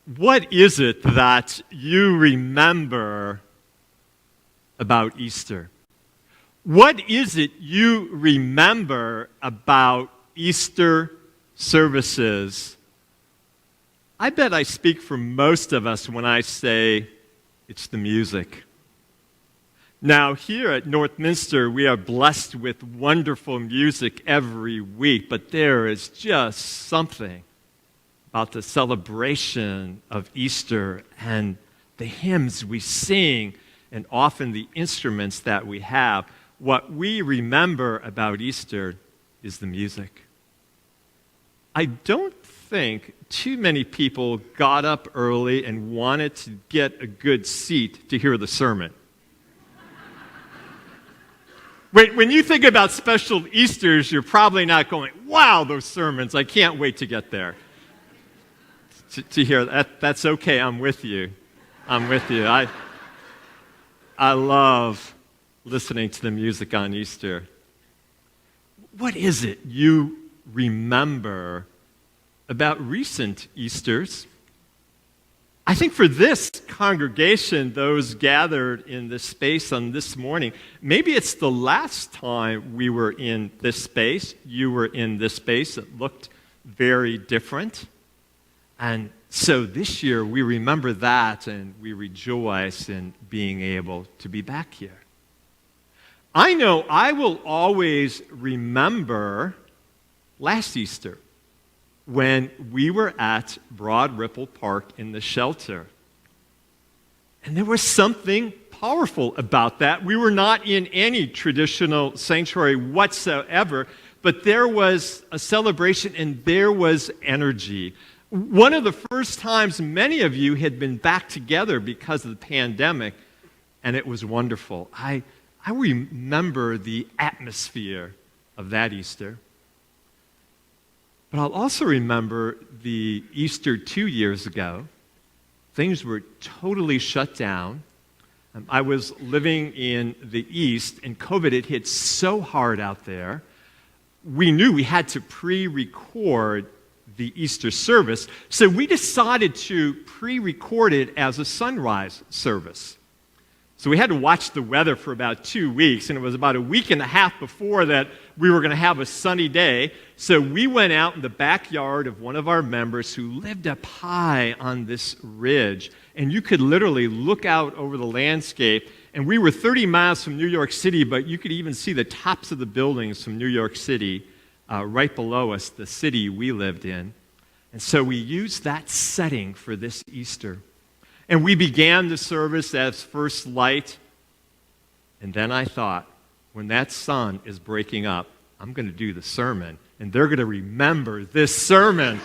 What is it that you remember about Easter? What is it you remember about Easter services? I bet I speak for most of us when I say it's the music. Now, here at Northminster, we are blessed with wonderful music every week, but there is just something about the celebration of Easter and the hymns we sing and often the instruments that we have. What we remember about Easter is the music. I don't think too many people got up early and wanted to get a good seat to hear the sermon. When you think about special Easters, you're probably not going, wow, those sermons, I can't wait to get there. To hear that, that's okay, I'm with you. I'm with you. I love listening to the music on Easter. What is it you remember about recent Easters? I think for this congregation, those gathered in this space on this morning, maybe it's the last time we were in this space. You were in this space. It looked very different. And so this year, we remember that and we rejoice in being able to be back here. I know I will always remember last Easter when we were at Broad Ripple Park in the shelter. And there was something powerful about that. We were not in any traditional sanctuary whatsoever, but there was a celebration and there was energy. One of the first times many of you had been back together because of the pandemic, and it was wonderful. I remember the atmosphere of that Easter. But I'll also remember the Easter 2 years ago. Things were totally shut down. I was living in the East, and COVID had hit so hard out there. We knew we had to pre-record the Easter service, so we decided to pre-record it as a sunrise service. So we had to watch the weather for about 2 weeks, and it was about a week and a half before that we were going to have a sunny day. So we went out in the backyard of one of our members who lived up high on this ridge, and you could literally look out over the landscape. And we were 30 miles from New York City, but you could even see the tops of the buildings from New York City right below us, the city we lived in. And so we used that setting for this Easter. And we began the service as first light. And then I thought, when that sun is breaking up, I'm going to do the sermon. And they're going to remember this sermon.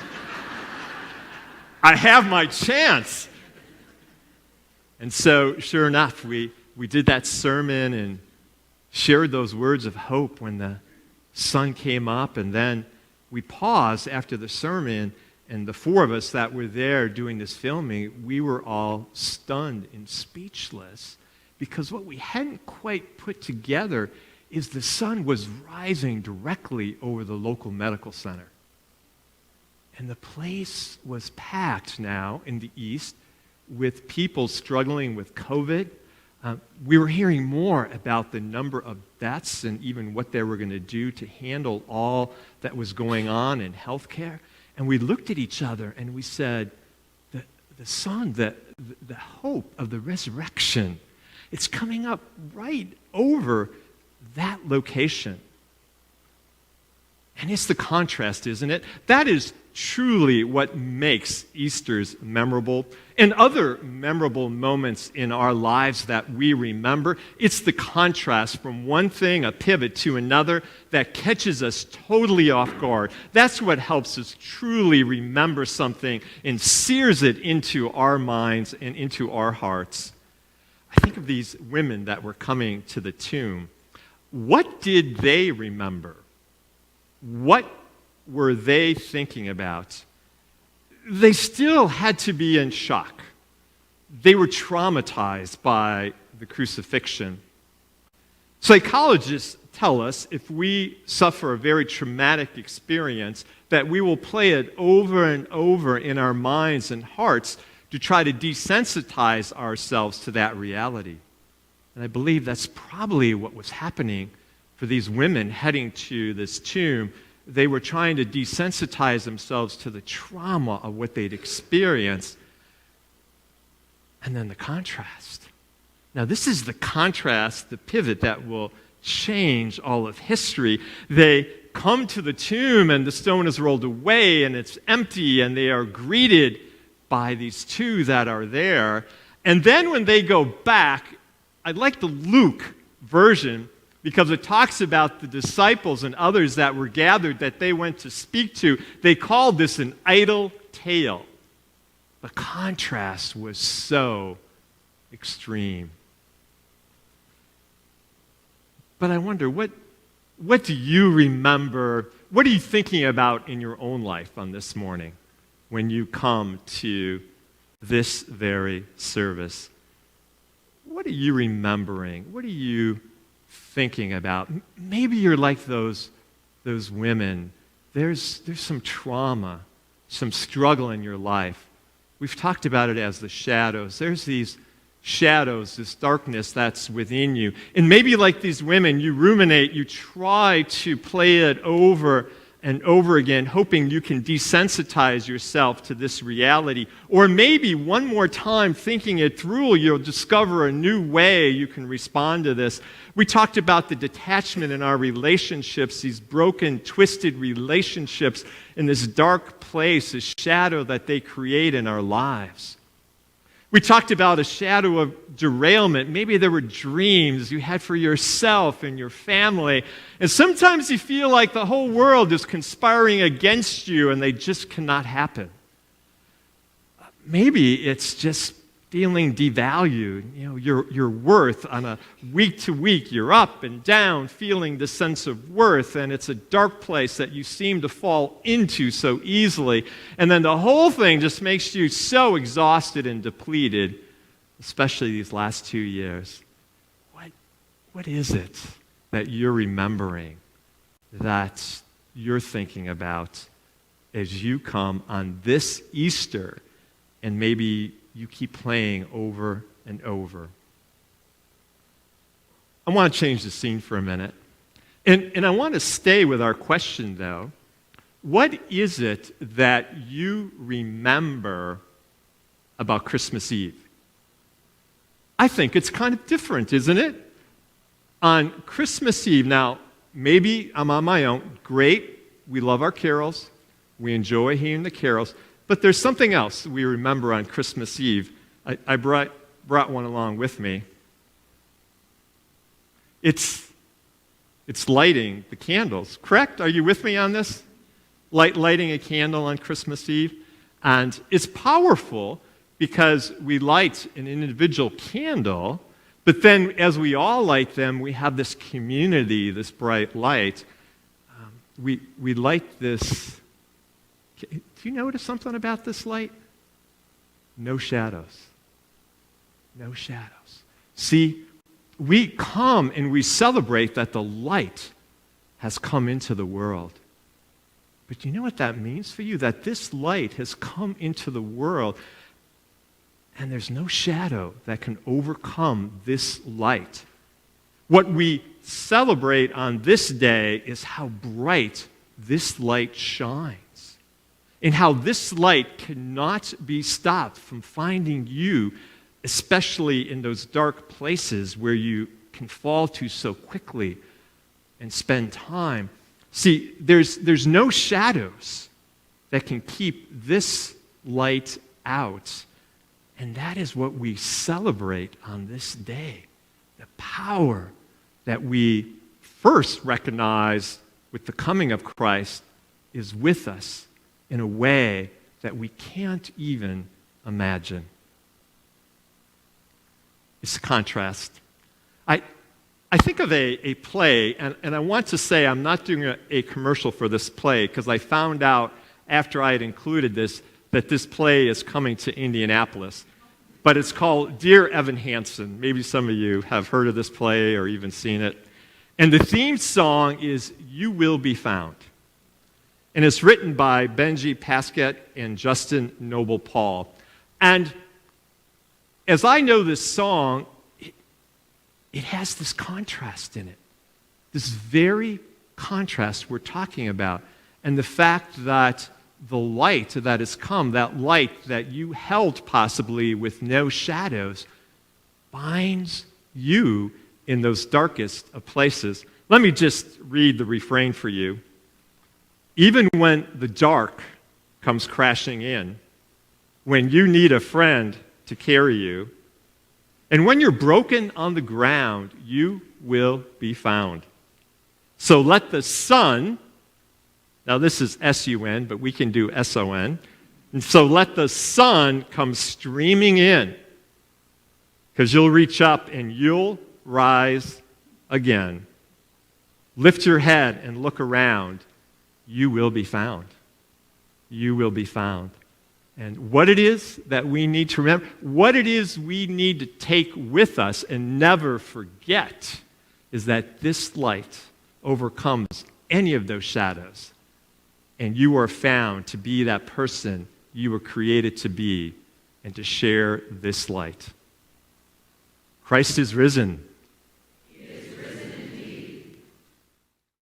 I have my chance. And so, sure enough, we did that sermon and shared those words of hope when the sun came up. And then we paused after the sermon. And the four of us that were there doing this filming, we were all stunned and speechless because what we hadn't quite put together is the sun was rising directly over the local medical center. And the place was packed now in the East with people struggling with COVID. We were hearing more about the number of deaths and even what they were going to do to handle all that was going on in healthcare. And we looked at each other and we said, the sun, the hope of the resurrection, it's coming up right over that location. And it's the contrast, isn't it? That is truly what makes Easter's memorable. And other memorable moments in our lives that we remember, it's the contrast from one thing, a pivot, to another that catches us totally off guard. That's what helps us truly remember something and sears it into our minds and into our hearts. I think of these women that were coming to the tomb. What did they remember? What were they thinking about? They still had to be in shock. They were traumatized by the crucifixion. Psychologists tell us if we suffer a very traumatic experience that we will play it over and over in our minds and hearts to try to desensitize ourselves to that reality. And I believe that's probably what was happening for these women heading to this tomb. They were trying to desensitize themselves to the trauma of what they'd experienced. And then the contrast. Now, this is the contrast, the pivot that will change all of history. They come to the tomb and the stone is rolled away and it's empty, and they are greeted by these two that are there. And then when they go back, I like the Luke version because it talks about the disciples and others that were gathered that they went to speak to. They called this an idle tale. The contrast was so extreme. But I wonder, what do you remember? What are you thinking about in your own life on this morning when you come to this very service? What are you remembering? What are you thinking about? Maybe you're like those women. There's some trauma, some struggle in your life. We've talked about it as the shadows. There's these shadows, this darkness that's within you. And maybe like these women, you ruminate, you try to play it over and over again, hoping you can desensitize yourself to this reality. Or maybe one more time, thinking it through, you'll discover a new way you can respond to this. We talked about the detachment in our relationships, these broken, twisted relationships in this dark place, this shadow that they create in our lives. We talked about a shadow of derailment. Maybe there were dreams you had for yourself and your family. And sometimes you feel like the whole world is conspiring against you and they just cannot happen. Maybe it's just feeling devalued. Your worth on a week to week, you're up and down, feeling the sense of worth, and it's a dark place that you seem to fall into so easily. And then the whole thing just makes you so exhausted and depleted, especially these last 2 years. What is it that you're remembering, that you're thinking about as you come on this Easter, and maybe you keep playing over and over? I want to change the scene for a minute. And I want to stay with our question, though. What is it that you remember about Christmas Eve? I think it's kind of different, isn't it? On Christmas Eve, now, maybe I'm on my own. Great. We love our carols. We enjoy hearing the carols. But there's something else we remember on Christmas Eve. I brought one along with me. It's lighting the candles, correct? Are you with me on this? Lighting a candle on Christmas Eve. And it's powerful because we light an individual candle, but then as we all light them, we have this community, this bright light. We light this. Do you notice something about this light? No shadows. No shadows. See, we come and we celebrate that the light has come into the world. But you know what that means for you? That this light has come into the world, and there's no shadow that can overcome this light. What we celebrate on this day is how bright this light shines, and how this light cannot be stopped from finding you, especially in those dark places where you can fall to so quickly and spend time. See, there's no shadows that can keep this light out, and that is what we celebrate on this day. The power that we first recognize with the coming of Christ is with us in a way that we can't even imagine. It's a contrast. I think of a play, and I want to say I'm not doing a commercial for this play because I found out after I had included this that this play is coming to Indianapolis. But it's called Dear Evan Hansen. Maybe some of you have heard of this play or even seen it. And the theme song is You Will Be Found. And it's written by Benji Pasquette and Justin Noble Paul. And as I know this song, it has this contrast in it. This very contrast we're talking about. And the fact that the light that has come, that light that you held possibly with no shadows, finds you in those darkest of places. Let me just read the refrain for you. Even when the dark comes crashing in, when you need a friend to carry you, and when you're broken on the ground, you will be found. So let the sun, now this is S-U-N, but we can do S-O-N. And so let the sun come streaming in, because you'll reach up and you'll rise again. Lift your head and look around. You will be found. You will be found. And what it is that we need to remember, what it is we need to take with us and never forget, is that this light overcomes any of those shadows. And you are found to be that person you were created to be and to share this light. Christ is risen.